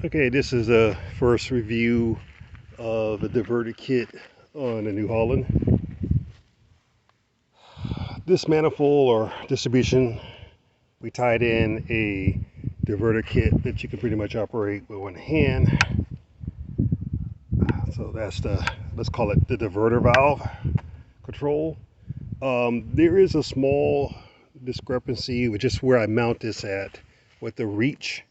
Okay, this is the first review of the diverter kit on the New Holland. This manifold or distribution, we tied in a diverter kit that you can pretty much operate with one hand. So that's let's call it the diverter valve control. There is a small discrepancy with just where I mount this at with the reach.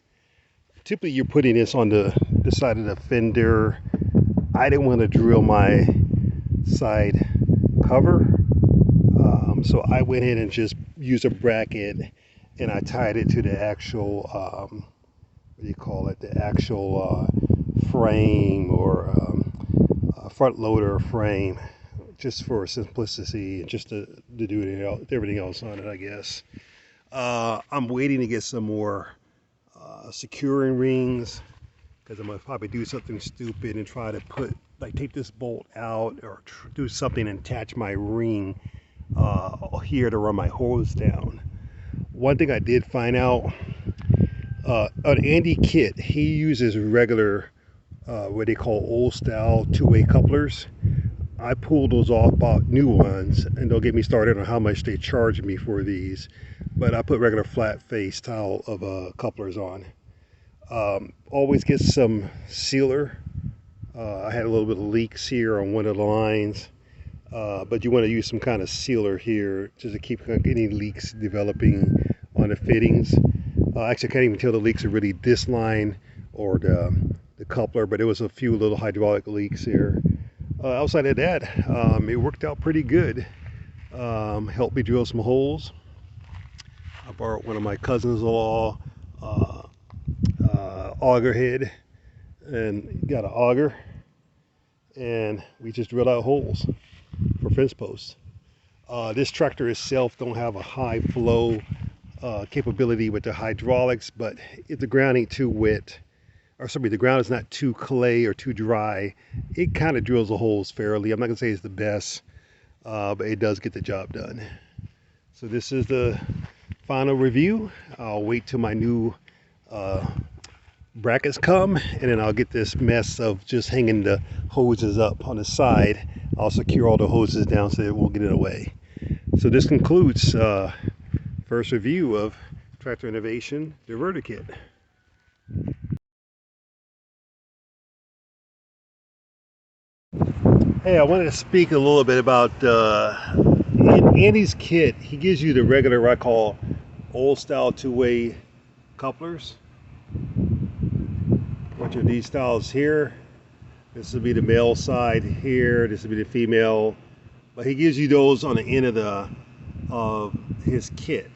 Typically you're putting this on the side of the fender. I didn't want to drill my side cover, so I went in and just used a bracket and I tied it to the actual what do you call it, the actual frame or front loader frame, just for simplicity and just to do everything else on it, I guess. I'm waiting to get some more securing rings, because I'm gonna probably do something stupid and try to take this bolt out or do something and attach my ring here to run my hose down. One thing I did find out, on Andy kit, he uses regular what they call ole-style two-way couplers. I pulled those off, bought new ones, and don't get me started on how much they charge me for these, but I put regular flat face style of couplers on. Always get some sealer. I had a little bit of leaks here on one of the lines, but you want to use some kind of sealer here just to keep any leaks developing on the fittings. Actually, I can't even tell the leaks are really this line or the coupler, but there was a few little hydraulic leaks here. Outside of that, it worked out pretty good. Helped me drill some holes. I borrowed one of my cousins-in-law auger head and got an auger, and we just drilled out holes for fence posts. This tractor itself don't have a high flow capability with the hydraulics, but if the ground ain't too wet, or sorry, the ground is not too clay or too dry, it kind of drills the holes fairly. I'm not gonna say it's the best, but it does get the job done. So this is the final review. I'll wait till my new brackets come, and then I'll get this mess of just hanging the hoses up on the side. I'll secure all the hoses down so it won't get in the way. So this concludes first review of Tractor Innovation Diverter Kit. Hey, I wanted to speak a little bit about Andy's kit. He gives you the regular, what I call ole-style two-way couplers. Which are these styles here. This will be the male side here. This will be the female. But he gives you those on the end of his kit.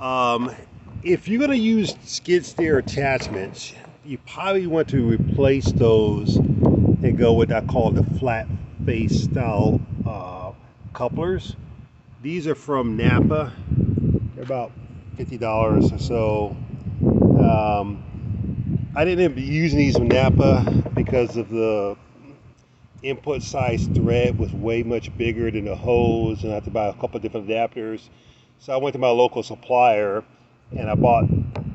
If you're going to use skid steer attachments, you probably want to replace those and go with what I call the flat face style couplers. These are from Napa. They're about $50 or so. I didn't end up using these from Napa because of the input size thread was way much bigger than the hose, and I had to buy a couple of different adapters. So I went to my local supplier and I bought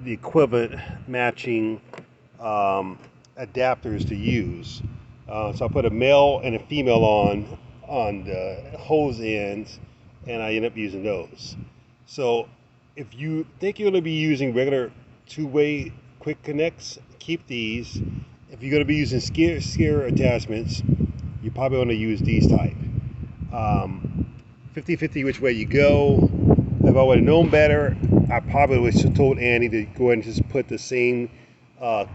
the equivalent matching adapters to use. So I put a male and a female on the hose ends, and I ended up using those. So if you think you're going to be using regular two-way quick connects, keep these. If you're going to be using skid steer attachments, you probably want to use these type. 50-50 which way you go. If I would have known better, I probably would have told Andy to go ahead and just put the same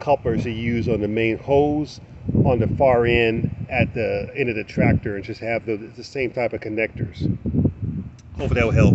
couplers he used on the main hose on the far end at the end of the tractor, and just have the same type of connectors. Hopefully that will help.